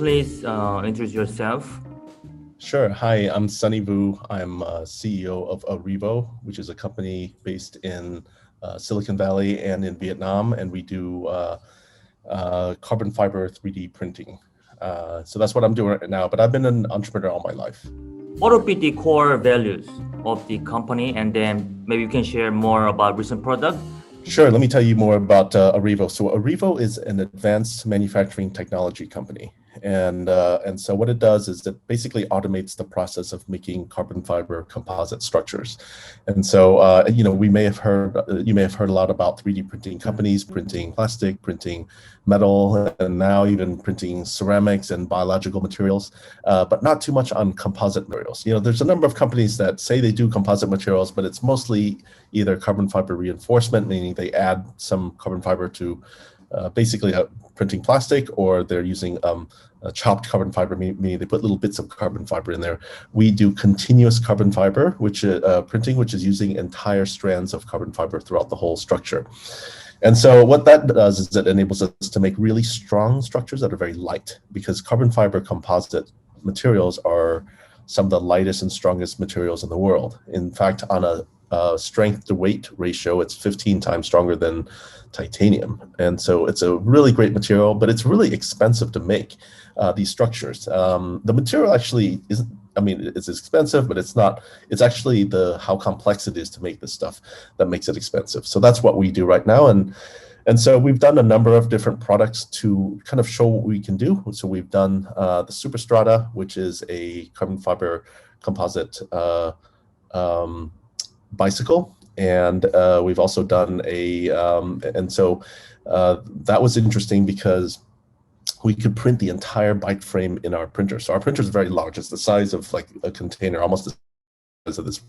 please introduce yourself? Sure. Hi, I'm Sonny Vu. I'm CEO of Arevo, which is a company based in Silicon Valley and in Vietnam, and we do carbon fiber 3D printing. So that's what I'm doing right now, but I've been an entrepreneur all my life. What would be the core values of the company, and then maybe you can share more about recent product? Sure, let me tell you more about Arevo. So Arevo is an advanced manufacturing technology company. And so what it does is it basically automates the process of making carbon fiber composite structures. And so, you may have heard a lot about 3D printing companies, printing plastic, printing metal, and now even printing ceramics and biological materials, but not too much on composite materials. There's a number of companies that say they do composite materials, but it's mostly either carbon fiber reinforcement, meaning they add some carbon fiber to basically printing plastic, or they're using chopped carbon fiber, meaning they put little bits of carbon fiber in there. We do continuous carbon fiber, which printing, which is using entire strands of carbon fiber throughout the whole structure. And so what that does is it enables us to make really strong structures that are very light, because carbon fiber composite materials are some of the lightest and strongest materials in the world. In fact, on a strength to weight ratio, it's 15 times stronger than titanium. And so it's a really great material, but it's really expensive to make these structures. The material actually isn't, it's expensive, but it's actually how complex it is to make this stuff that makes it expensive. So that's what we do right now. And so we've done a number of different products to kind of show what we can do. So we've done the Superstrata, which is a carbon fiber composite bicycle, and we've also done that was interesting because we could print the entire bike frame in our printer. So our printer is very large. It's the size of like a container, almost the size of this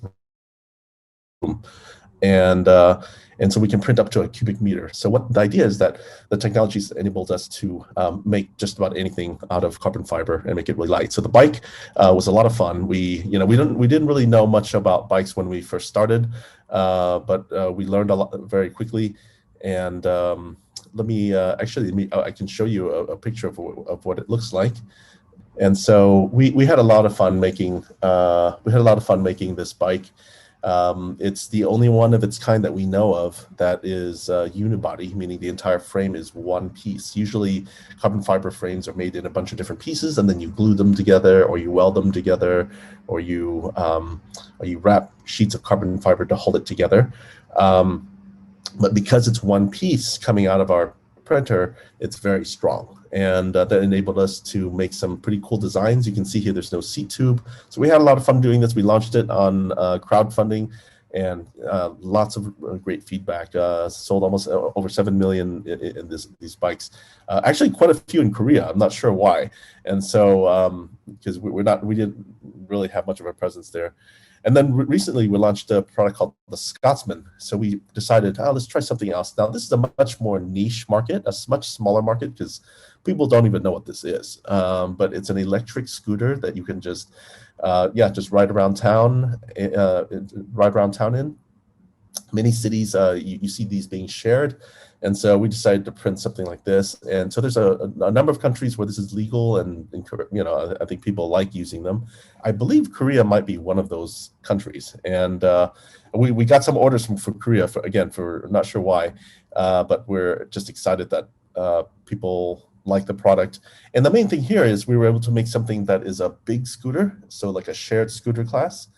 room. And so we can print up to a cubic meter. So what the idea is that the technology enables us to make just about anything out of carbon fiber and make it really light. So the bike was a lot of fun. We didn't really know much about bikes when we first started, but we learned a lot very quickly. And I can show you a picture of what it looks like. And so we had a lot of fun making this bike. It's the only one of its kind that we know of that is unibody, meaning the entire frame is one piece. Usually carbon fiber frames are made in a bunch of different pieces, and then you glue them together, or you weld them together, or you wrap sheets of carbon fiber to hold it together. But because it's one piece coming out of our printer, it's very strong. And that enabled us to make some pretty cool designs. You can see here there's no seat tube. So we had a lot of fun doing this. We launched it on crowdfunding, and lots of great feedback. Sold almost over 7 million in these bikes. Actually, quite a few in Korea. I'm not sure why. And so because we didn't really have much of a presence there. And then recently we launched a product called the Scotsman. So we decided, let's try something else. Now this is a much more niche market, a much smaller market, because people don't even know what this is. But it's an electric scooter that you can just ride around town in. Many cities, you see these being shared. And so we decided to print something like this. And so there's a number of countries where this is legal, and I think people like using them. I believe Korea might be one of those countries. And we got some orders from Korea, for not sure why, but we're just excited that people like the product. And the main thing here is we were able to make something that is a big scooter, so like a shared scooter class,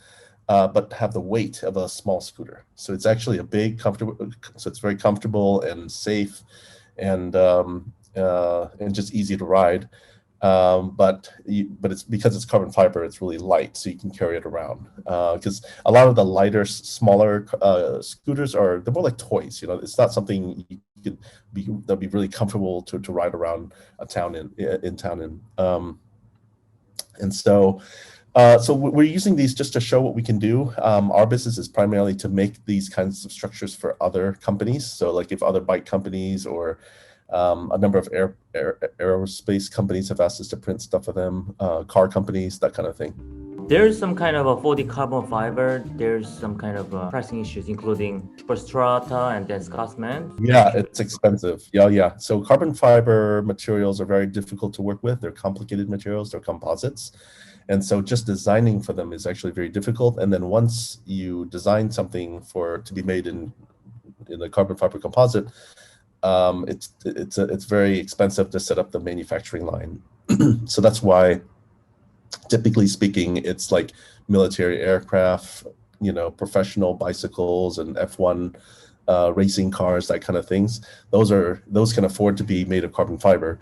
but have the weight of a small scooter. So it's actually so it's very comfortable and safe, and just easy to ride. But it's because it's carbon fiber, it's really light, so you can carry it around. Because a lot of the lighter, smaller scooters they're more like toys. It's not something that'd be really comfortable to ride around a town in. And so we're using these just to show what we can do. Our business is primarily to make these kinds of structures for other companies. So like if other bike companies or a number of aerospace companies have asked us to print stuff for them, car companies, that kind of thing. There's some kind of a for the carbon fiber. There's some kind of pricing issues, including superstrata and then Scotsman. Yeah, it's expensive. Yeah. So carbon fiber materials are very difficult to work with. They're complicated materials, they're composites. And so just designing for them is actually very difficult. And then once you design something for to be made in a carbon fiber composite, it's very expensive to set up the manufacturing line. So that's why, typically speaking, it's like military aircraft, professional bicycles and F1 racing cars, that kind of things. Those can afford to be made of carbon fiber.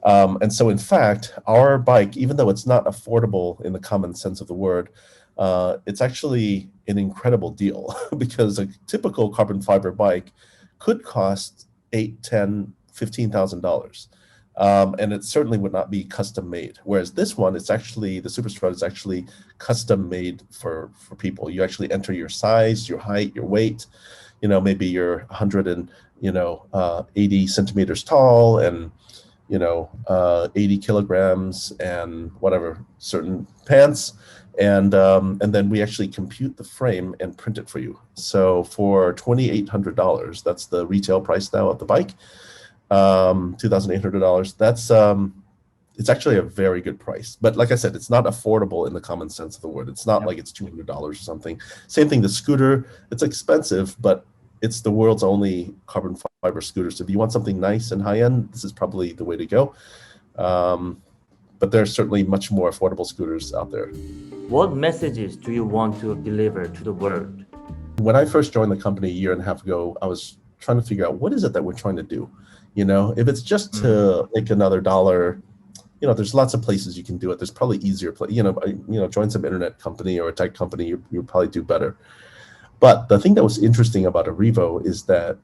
And so, in fact, our bike, even though it's not affordable in the common sense of the word, it's actually an incredible deal because a typical carbon fiber bike could cost $8, $10, $15,000. And it certainly would not be custom made. Whereas this one, the Superstrut is actually custom made for people. You actually enter your size, your height, your weight. Maybe you're 180 centimeters tall and 80 kilograms and whatever, certain pants. And then we actually compute the frame and print it for you. So for $2,800, that's the retail price now of the bike, $2,800. That's it's actually a very good price. But like I said, it's not affordable in the common sense of the word. It's not like it's $200 or something. Same thing, the scooter, it's expensive, but it's the world's only carbon fiber scooter. So if you want something nice and high end, this is probably the way to go. But there's certainly much more affordable scooters out there. What messages do you want to deliver to the world? When I first joined the company a year and a half ago, I was trying to figure out what is it that we're trying to do. If it's just to make another dollar, there's lots of places you can do it. There's probably easier join some internet company or a tech company, you'll probably do better. But the thing that was interesting about Arevo is that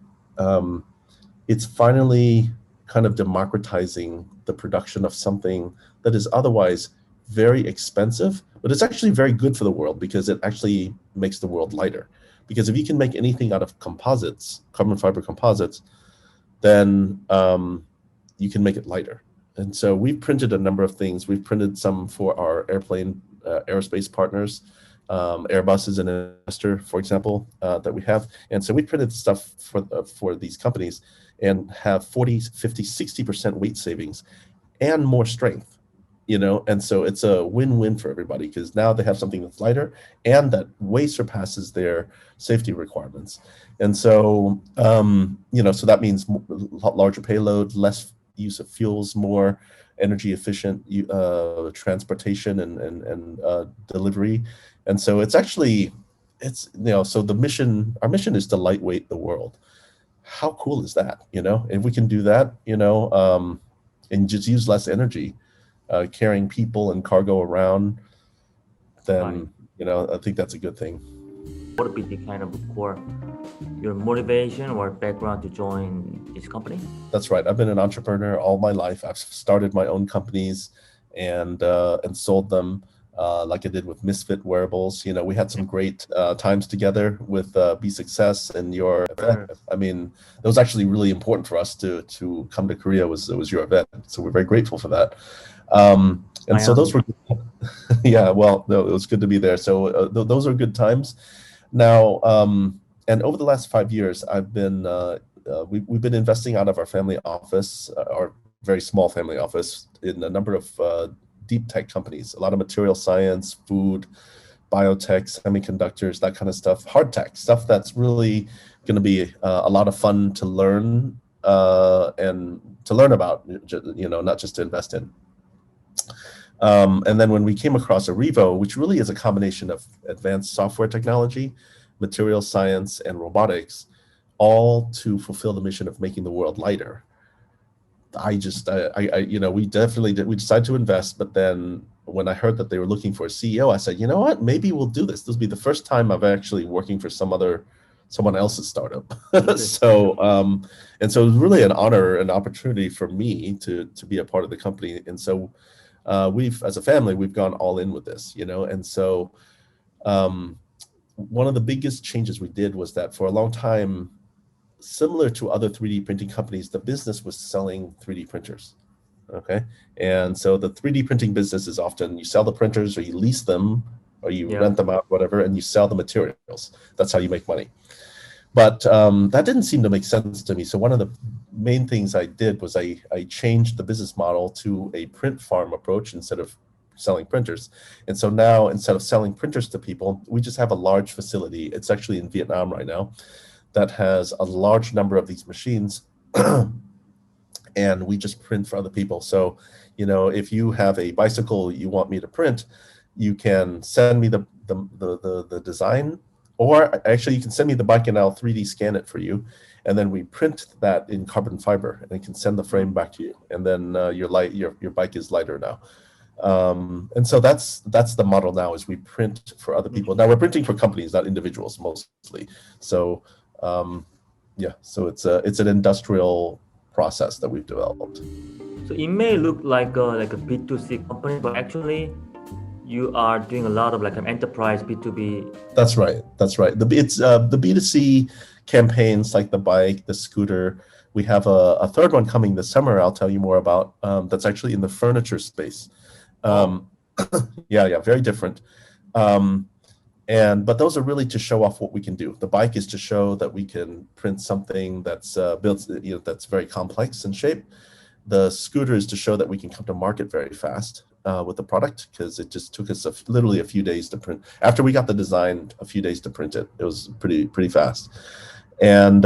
it's finally kind of democratizing the production of something that is otherwise very expensive, but it's actually very good for the world because it actually makes the world lighter. Because if you can make anything out of composites, carbon fiber composites, then you can make it lighter. And so we've printed a number of things. We've printed some for our aerospace partners. Airbus is an investor, for example, that we have. And so we printed stuff for these companies and have 40, 50, 60% weight savings and more strength, and so it's a win-win for everybody because now they have something that's lighter and that way surpasses their safety requirements. And so, so that means larger payload, less use of fuels, more energy efficient transportation and delivery. And so it's actually, so our mission is to lightweight the world. How cool is that? If we can do that, and just use less energy, carrying people and cargo around, then, I think that's a good thing. What would be the kind of your motivation or background to join this company? That's right. I've been an entrepreneur all my life. I've started my own companies and sold them. Like I did with Misfit Wearables. We had some great times together with Be Success and your event. I mean, that was actually really important for us to come to Korea. It was your event, so we're very grateful for that. And so those were, yeah. Well, no, it was good to be there. So those are good times. Now, and over the last 5 years, I've been we've been investing out of our family office, our very small family office, in a number of deep tech companies, a lot of material science, food, biotech, semiconductors, that kind of stuff, hard tech stuff that's really going to be a lot of fun to learn and to learn about, not just to invest in. And then when we came across Arevo, which really is a combination of advanced software technology, material science, and robotics, all to fulfill the mission of making the world lighter. We decided to invest, but then when I heard that they were looking for a CEO, I said, you know what, maybe we'll do this. This will be the first time I'm actually working for someone else's startup. So it was really an honor and opportunity for me to be a part of the company. And so as a family, we've gone all in with this, and so one of the biggest changes we did was that for a long time, similar to other 3D printing companies, the business was selling 3D printers. Okay. And so the 3D printing business is often you sell the printers or you lease them or you Yeah. rent them out, whatever, and you sell the materials. That's how you make money. But that didn't seem to make sense to me. So one of the main things I did was I changed the business model to a print farm approach instead of selling printers. And so now instead of selling printers to people, we just have a large facility. It's actually in Vietnam right now that has a large number of these machines. And we just print for other people. So, if you have a bicycle you want me to print, you can send me the design, or actually you can send me the bike and I'll 3D scan it for you, and then we print that in carbon fiber, and I can send the frame back to you, and then your bike is lighter now. And so that's the model now, is we print for other people. Now we're printing for companies, not individuals mostly. So so it's an industrial process that we've developed. So it may look like a B2C company, but actually you are doing a lot of like an enterprise B2B. That's right. It's the B2C campaigns, like the bike, the scooter. We have a third one coming this summer I'll tell you more about, that's actually in the furniture space. Yeah, very different. But those are really to show off what we can do. The bike is to show that we can print something that's built, that's very complex in shape. The scooter is to show that we can come to market very fast with the product, because it just took us literally a few days to print. After we got the design, a few days to print it. It was pretty fast. And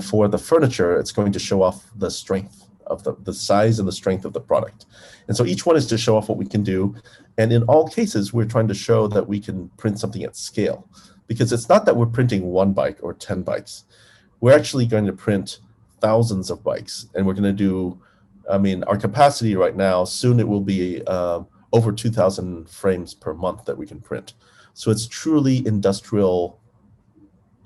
for the furniture, it's going to show off the strength of the size and the strength of the product. And so each one is to show off what we can do. And in all cases, we're trying to show that we can print something at scale, because it's not that we're printing one bike or 10 bikes. We're actually going to print thousands of bikes, and we're going to do, our capacity right now, soon it will be over 2,000 frames per month that we can print. So it's truly industrial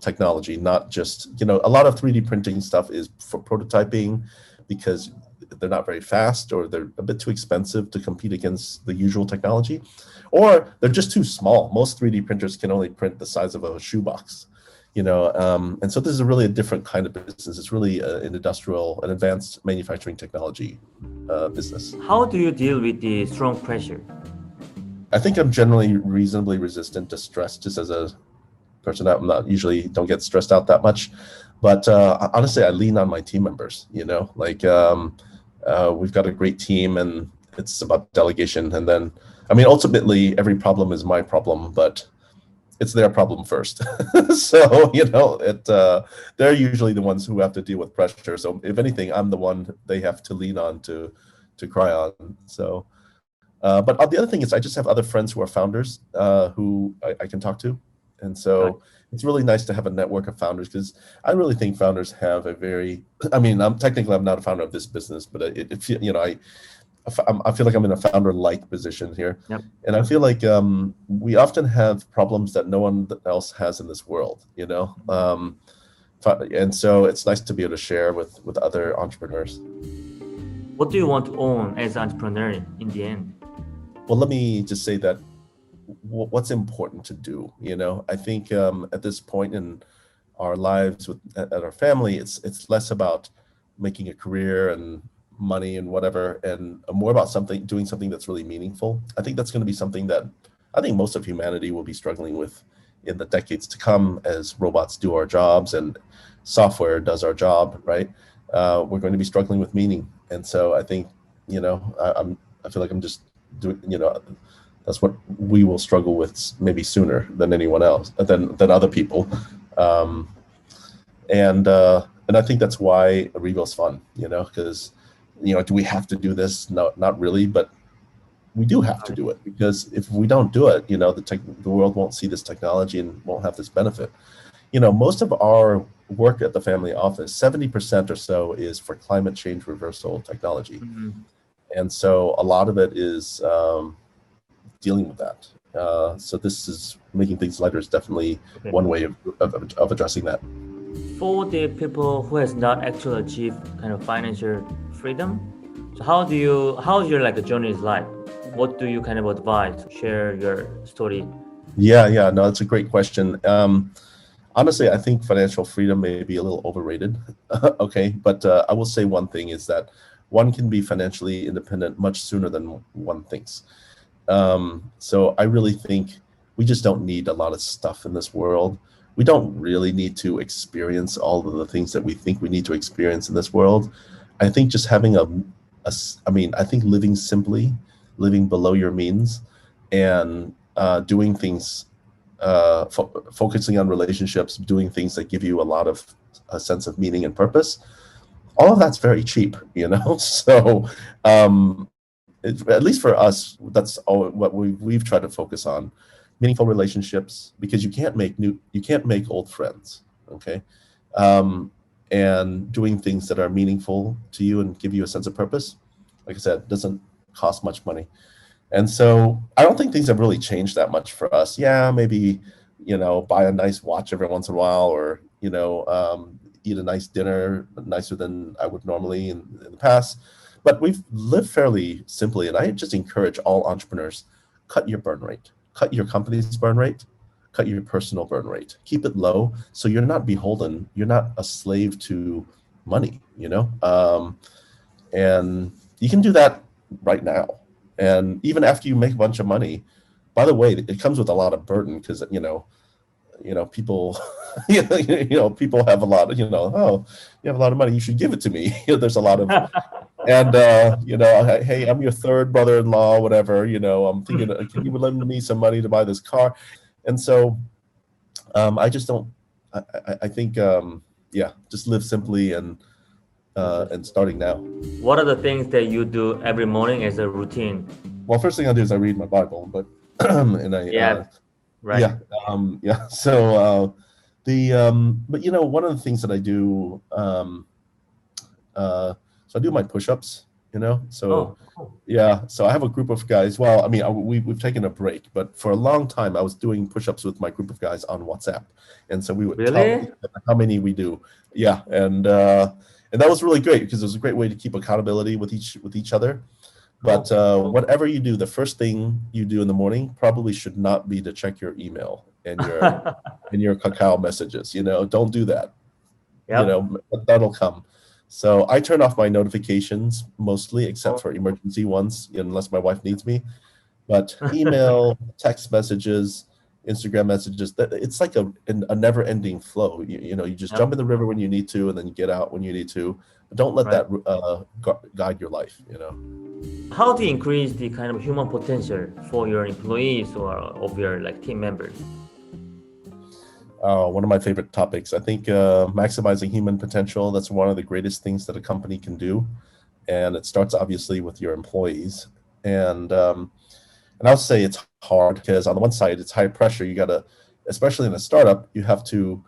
technology, not just, a lot of 3D printing stuff is for prototyping, because they're not very fast, or they're a bit too expensive to compete against the usual technology, or they're just too small. Most 3D printers can only print the size of a shoebox, and so this is really a different kind of business. It's really an advanced manufacturing technology business. How do you deal with the strong pressure? I think I'm generally reasonably resistant to stress, just as a person. I'm not usually don't get stressed out that much, but honestly, I lean on my team members. We've got a great team, and it's about delegation. And then, ultimately, every problem is my problem, but it's their problem first. So they're usually the ones who have to deal with pressure. So if anything, I'm the one they have to lean on to cry on. So, but the other thing is, I just have other friends who are founders who I can talk to. And so it's really nice to have a network of founders, because I really think founders have a very, I'm not a founder of this business, but I feel like I'm in a founder-like position here. Yep. And I feel like we often have problems that no one else has in this world, and so it's nice to be able to share with other entrepreneurs. What do you want to own as an entrepreneur in the end? Well, let me just say that what's important to do. I think at this point in our lives at our family, it's less about making a career and money and whatever, and more about doing something that's really meaningful. I think that's going to be something that I think most of humanity will be struggling with in the decades to come, as robots do our jobs and software does our job, right? We're going to be struggling with meaning. And so I think, I feel like I'm just doing, that's what we will struggle with maybe sooner than anyone else, than other people. And I think that's why Arevo's fun, because, do we have to do this? No, not really, but we do have to do it, because if we don't do it, the world won't see this technology and won't have this benefit. Most of our work at the family office, 70% or so, is for climate change reversal technology. Mm-hmm. And so a lot of it is dealing with that. So this is making things lighter is definitely one way of addressing that. For the people who has not actually achieved kind of financial freedom, so how's your like journey is like? What do you kind of advise? Share your story. Yeah, no, that's a great question. Honestly, I think financial freedom may be a little overrated. Okay, but I will say one thing is that one can be financially independent much sooner than one thinks. So I really think we just don't need a lot of stuff in this world. We don't really need to experience all of the things that we think we need to experience in this world. I think just having I mean, I think living simply, living below your means, and doing things, focusing on relationships, doing things that give you a lot of a sense of meaning and purpose. All of that's very cheap, you know. So at least for us, that's all what we've tried to focus on: meaningful relationships, because you can't make old friends, okay? And doing things that are meaningful to you and give you a sense of purpose, like I said, doesn't cost much money. And so I don't think things have really changed that much for us. Yeah, maybe, buy a nice watch every once in a while, or eat a nice dinner, nicer than I would normally in the past. But we've lived fairly simply, and I just encourage all entrepreneurs: cut your burn rate, cut your company's burn rate, cut your personal burn rate, keep it low, so you're not beholden, you're not a slave to money, and you can do that right now. And even after you make a bunch of money, by the way, it comes with a lot of burden, because people people have a lot of, oh, you have a lot of money, you should give it to me. There's a lot of, and hey, I'm your third brother-in-law, whatever, I'm thinking, can you lend me some money to buy this car? And so I just don't, I think just live simply, and starting now. What are the things that you do every morning as a routine? Well, first thing I do is I read my Bible, but and I right. Yeah. So but one of the things that I do, so I do my push-ups, so cool. yeah. So I have a group of guys. Well, I mean, we've taken a break, but for a long time I was doing push-ups with my group of guys on WhatsApp, and so we would Really? tell how many we do. Yeah, and that was really great, because it was a great way to keep accountability with each other. But whatever you do, the first thing you do in the morning probably should not be to check your email and your Kakao messages. Don't do that. Yep. That'll come. So I turn off my notifications mostly, except for emergency ones, unless my wife needs me. But email, text messages, Instagram messages, it's like a never-ending flow. You just jump in the river when you need to, and then you get out when you need to. But don't let that guide your life. How do you increase the kind of human potential for your employees or of your team members? One of my favorite topics. I think maximizing human potential, that's one of the greatest things that a company can do. And it starts obviously with your employees. And I'll say it's hard, because on the one side, it's high pressure. You got to, especially in a startup, you have to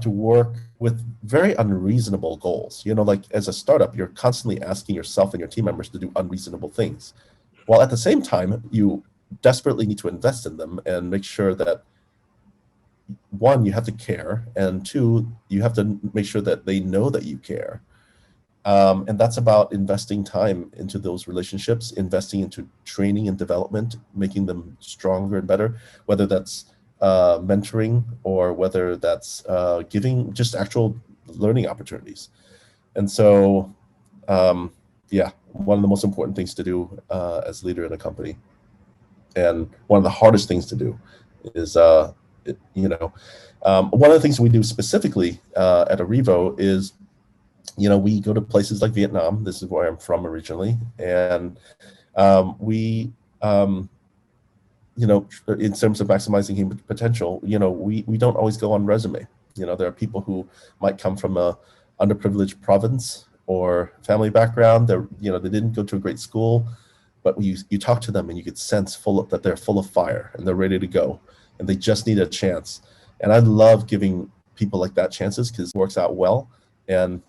work with very unreasonable goals. Like as a startup, you're constantly asking yourself and your team members to do unreasonable things, while at the same time, you desperately need to invest in them and make sure that, one, you have to care, and two, you have to make sure that they know that you care. And that's about investing time into those relationships, investing into training and development, making them stronger and better, whether that's mentoring, or whether that's giving just actual learning opportunities. And so, one of the most important things to do as leader in a company, and one of the hardest things to do, is one of the things we do specifically at Arevo is, we go to places like Vietnam. This is where I'm from originally, and we in terms of maximizing human potential, we don't always go on resume. There are people who might come from a underprivileged province or family background. They didn't go to a great school, but you talk to them and you could sense that they're full of fire and they're ready to go, and they just need a chance. And I love giving people like that chances, because it works out well, and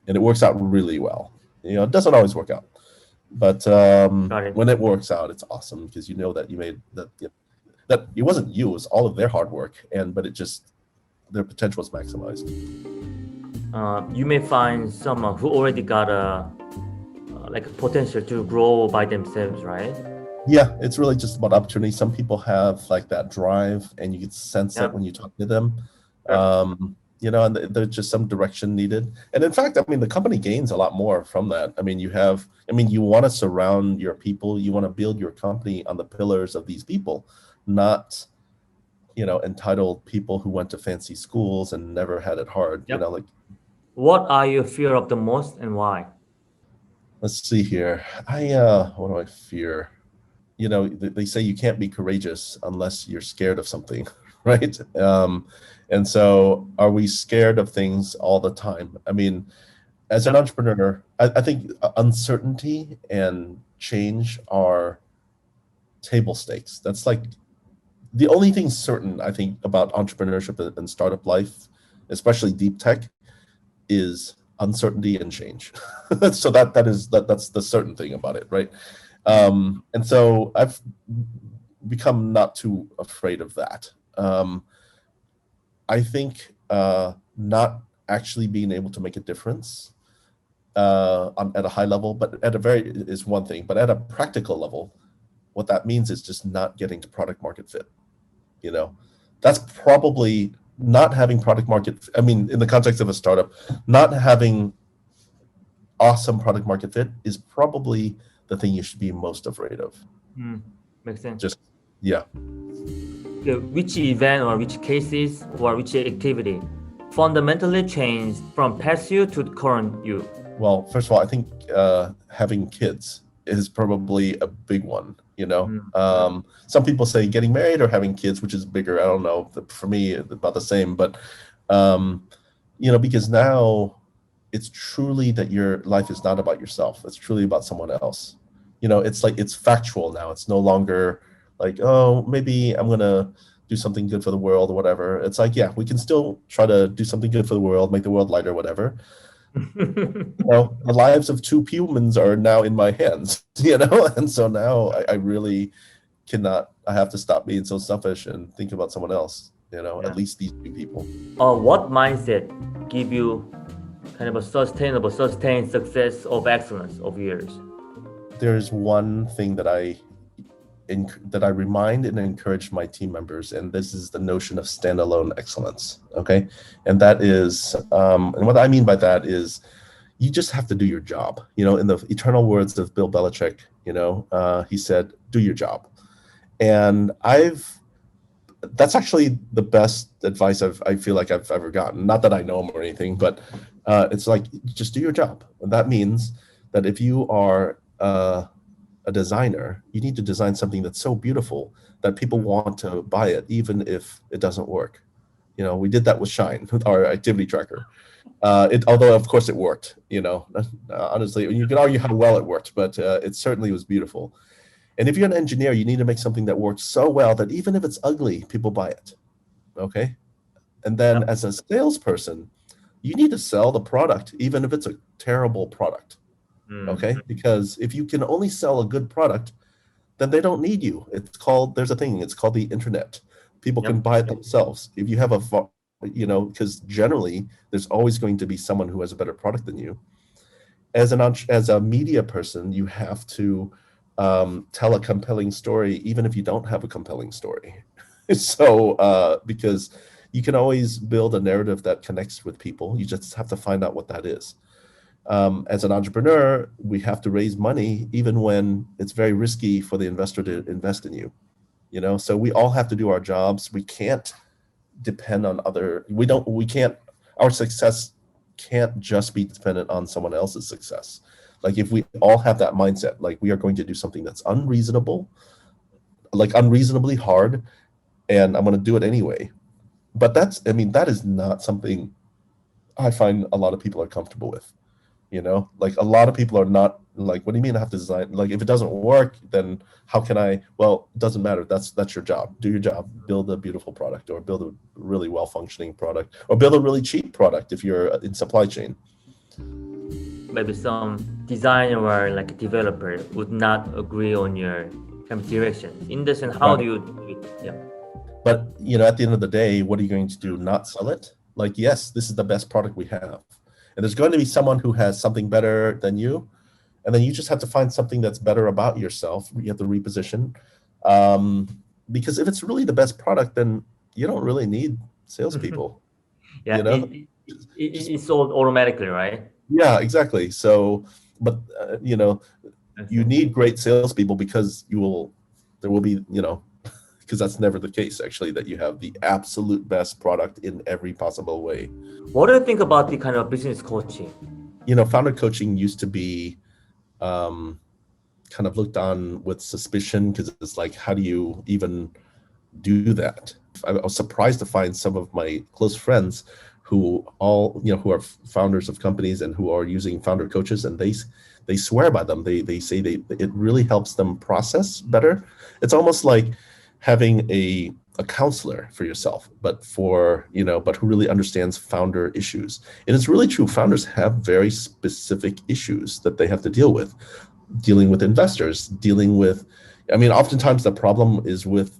it works out really well. It doesn't always work out, but when it works out, it's awesome, because that you made that it wasn't you, it was all of their hard work, but their potential was maximized. You may find someone who already got a potential to grow by themselves, right? Yeah, it's really just about opportunity. Some people have that drive, and you can sense it when you talk to them. and there's just some direction needed. And in fact, I mean, the company gains a lot more from that. I mean, you want to surround your people, you want to build your company on the pillars of these people, not, entitled people who went to fancy schools and never had it hard, Yep. like, What are you fear of the most and why? let's see here. What do I fear? They say you can't be courageous unless you're scared of something, right? And so are we scared of things all the time? I mean, as an Yep. entrepreneur, I think uncertainty and change are table stakes. That's like the only thing certain, I think, about entrepreneurship and startup life, especially deep tech, is uncertainty and change. So that's the certain thing about it, right? And so I've become not too afraid of that. I think not actually being able to make a difference at a high level, but is one thing. But at a practical level, what that means is just not getting to product market fit. That's probably not having product market. I mean, in the context of a startup, not having awesome product market fit is probably the thing you should be most afraid of. Makes sense. Just, yeah. Which event or which cases or which activity fundamentally changed from past you to the current you? Well, first of all, I think having kids is probably a big one. Some people say getting married or having kids, which is bigger. I don't know. For me, about the same. But because now it's truly that your life is not about yourself. It's truly about someone else. It's like it's factual now. It's no longer like, oh, maybe I'm gonna do something good for the world or whatever. It's like, yeah, we can still try to do something good for the world, make the world lighter, whatever. The lives of two humans are now in my hands, and so now I really cannot. I have to stop being so selfish and think about someone else. At least these two people. What mindset give you kind of a sustained success of excellence over years? There's one thing that I remind and encourage my team members, and this is the notion of standalone excellence. Okay, and that is, and what I mean by that is, you just have to do your job. In the eternal words of Bill Belichick, he said, "Do your job," and that's actually the best advice I feel like I've ever gotten. Not that I know him or anything, but it's like, just do your job. And that means that if you are a designer, you need to design something that's so beautiful that people want to buy it, even if it doesn't work. We did that with Shine, with our activity tracker. Although of course it worked. Honestly, you can argue how well it worked, but it certainly was beautiful. And if you're an engineer, you need to make something that works so well that even if it's ugly, people buy it. Okay. And then as a salesperson, you need to sell the product, even if it's a terrible product. Okay. Because if you can only sell a good product, then they don't need you. There's a thing, it's called the internet. People can buy it themselves. If you have because generally there's always going to be someone who has a better product than you. As a media person, you have to tell a compelling story, even if you don't have a compelling story. So, because you can always build a narrative that connects with people. You just have to find out what that is. As an entrepreneur, we have to raise money, even when it's very risky for the investor to invest in you. So we all have to do our jobs. We can't depend on our success can't just be dependent on someone else's success. Like, if we all have that mindset, like, we are going to do something that's unreasonable, like unreasonably hard, and I'm going to do it anyway. But that is not something I find a lot of people are comfortable with. Like, a lot of people are not like, what do you mean I have to design? Like, if it doesn't work, then how can I? Well, it doesn't matter. That's your job. Do your job. Build a beautiful product, or build a really well-functioning product, or build a really cheap product if you're in supply chain. Maybe some designer or like a developer would not agree on your kind of direction. In this sense, how do you do it? Yeah. But at the end of the day, what are you going to do? Not sell it? Like, yes, this is the best product we have, and there's going to be someone who has something better than you, and then you just have to find something that's better about yourself. You have to reposition, because if it's really the best product, then you don't really need salespeople. Yeah, you know. it's all automatically, right? Yeah, exactly. So, but I you see. need great salespeople because there will be, because that's never the case actually, that you have the absolute best product in every possible way. What do you think about the kind of business coaching? Founder coaching used to be um, kind of looked on with suspicion because it's like, how do you even do that? I was surprised to find some of my close friends who are founders of companies and who are using founder coaches, and they swear by them. They say it really helps them process better. It's almost like having a counselor for yourself, but who really understands founder issues. And it's really true. Founders have very specific issues that they have to dealing with investors, oftentimes the problem is with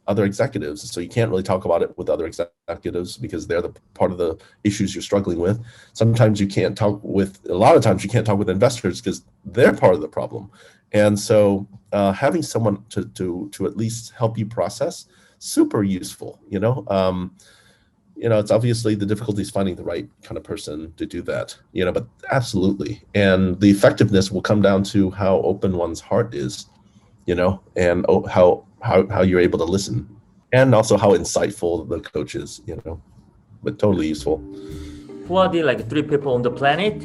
other executives. So you can't really talk about it with other executives because they're the part of the issues you're struggling with. A lot of times you can't talk with investors because they're part of the problem. And so having someone to at least help you process, super useful. It's obviously the difficulty is finding the right kind of person to do that, but absolutely. And the effectiveness will come down to how open one's heart is, and how you're able to listen, and also how insightful the coach is, but totally useful. Who are the like three people on the planet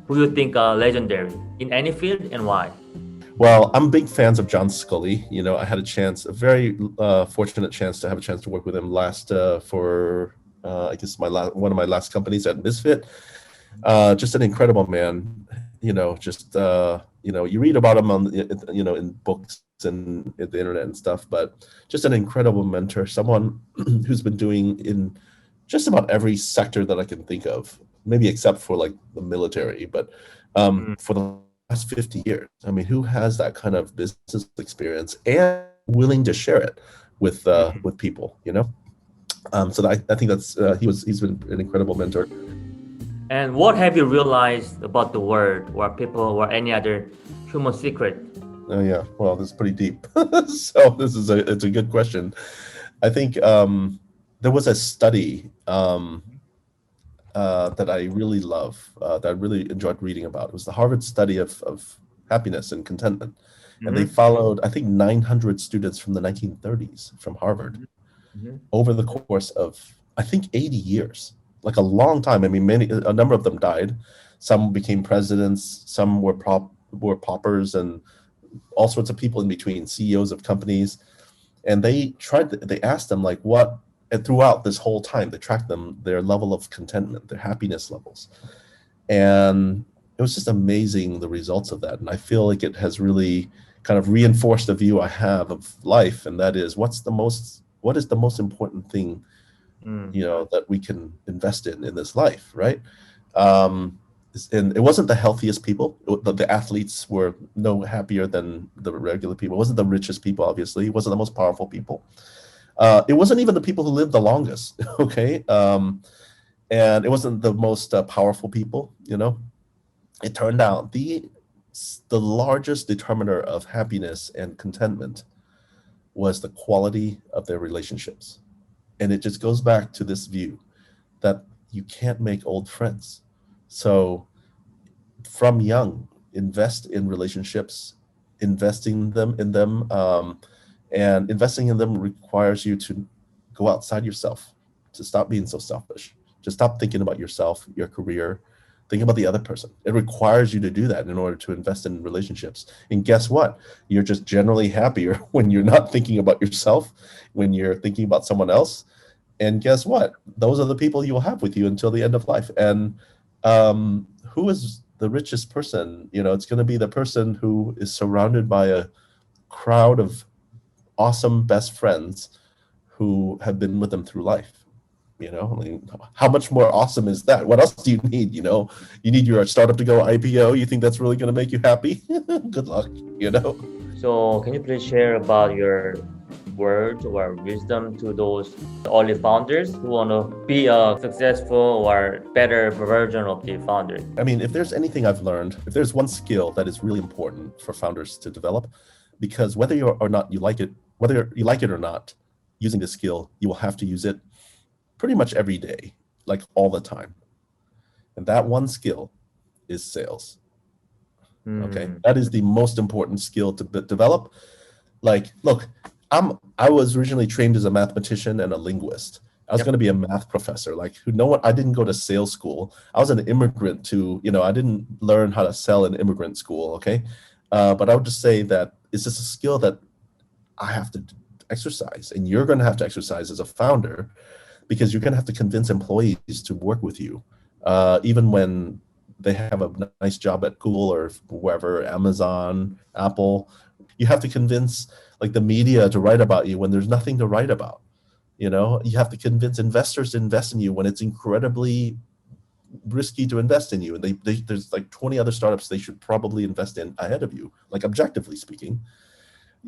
who you think are legendary in any field and why? Well, I'm big fans of John Scully. I had a very fortunate chance to have a chance to work with him last for I guess one of my last companies at Misfit. Just an incredible man. You read about him in books and at the internet and stuff, but just an incredible mentor, someone who's been doing in just about every sector that I can think of, maybe except for like the military, but Mm. for the last 50 years. I mean, who has that kind of business experience and willing to share it with people, so I think he's been an incredible mentor. And what have you realized about the world or people or any other human secret? Oh yeah, well, this is pretty deep. So it's a good question. I think there was a study that I really love, that I really enjoyed reading about. It was the Harvard study of happiness and contentment, and they Mm-hmm. followed, I think, 900 students from the 1930s from Harvard Mm-hmm. over the course of, I think, 80 years, like a long time. I mean, a number of them died. Some became presidents. Some were paupers, and all sorts of people in between, CEOs of companies. And they asked them like what, and throughout this whole time, they tracked their level of contentment, their happiness levels. And it was just amazing, the results of that. And I feel like it has really kind of reinforced the view I have of life. And that is, what is the most important thing, Mm. that we can invest in this life, right? Um, and it wasn't the healthiest people. The athletes were no happier than the regular people. It wasn't the richest people, obviously. It wasn't the most powerful people. It wasn't even the people who lived the longest. Okay. And it wasn't the most powerful people. It turned out the largest determiner of happiness and contentment was the quality of their relationships. And it just goes back to this view that you can't make old friends. So from young, invest in relationships, and investing in them requires you to go outside yourself, to stop being so selfish, to stop thinking about yourself, your career, think about the other person. It requires you to do that in order to invest in relationships. And guess what? You're just generally happier when you're not thinking about yourself, when you're thinking about someone else. And guess what? Those are the people you will have with you until the end of life. And who is the richest person? It's going to be the person who is surrounded by a crowd of awesome best friends who have been with them through life. How much more awesome is that? What else do you need? You need your startup to go IPO. You think that's really going to make you happy? Good luck. So, can you please share about your words or wisdom to those early founders who want to be a successful or better version of the founder? I mean, if there's anything I've learned, if there's one skill that is really important for founders to develop, because whether you like it or not, using this skill, you will have to use it pretty much every day. like all the time. And that one skill is sales. Okay, Mm. that is the most important skill to develop. Like, look, I was originally trained as a mathematician and a linguist. I was Yep. going to be a math professor. Like, who no one. I didn't go to sales school. I was an immigrant to, I didn't learn how to sell in immigrant school. Okay, but I would just say that it's just a skill that I have to exercise, and you're going to have to exercise as a founder, because you're going to have to convince employees to work with you, even when they have a nice job at Google or wherever, Amazon, Apple. You have to convince like the media to write about you when there's nothing to write about. You have to convince investors to invest in you when it's incredibly risky to invest in you, and there's like 20 other startups they should probably invest in ahead of you, like objectively speaking.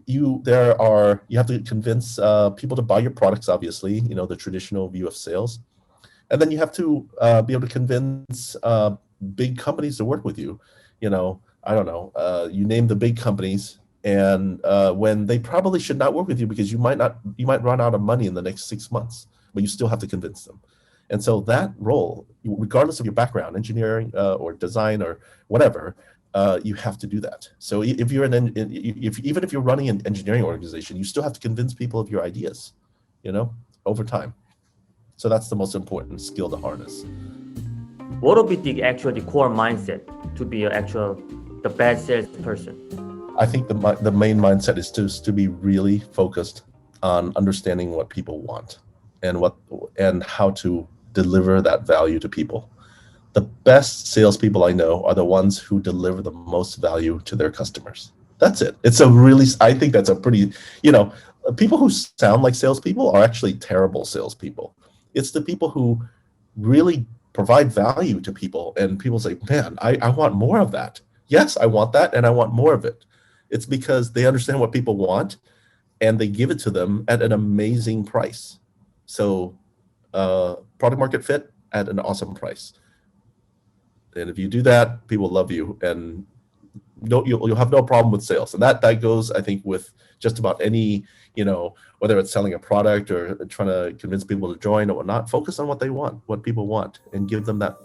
You have to convince people to buy your products, obviously, the traditional view of sales. And then you have to be able to convince big companies to work with you. I don't know, you name the big companies, and when they probably should not work with you because you might run out of money in the next 6 months, but you still have to convince them. And so that role, regardless of your background, engineering or design or whatever, you have to do that. So if you're even if you're running an engineering organization, you still have to convince people of your ideas, over time. So that's the most important skill to harness. What would be the core mindset to be the best salesperson? I think the main mindset is to be really focused on understanding what people want and how to deliver that value to people. The best salespeople I know are the ones who deliver the most value to their customers. That's it. I think that's a pretty, people who sound like salespeople are actually terrible salespeople. It's the people who really provide value to people, and people say, man, I want more of that. Yes, I want that, and I want more of it. It's because they understand what people want, and they give it to them at an amazing price. So product market fit at an awesome price. And if you do that, people love you, and you'll have no problem with sales. And that goes, I think, with just about any, whether it's selling a product or trying to convince people to join or whatnot. Focus on what they want, what people want, and give them that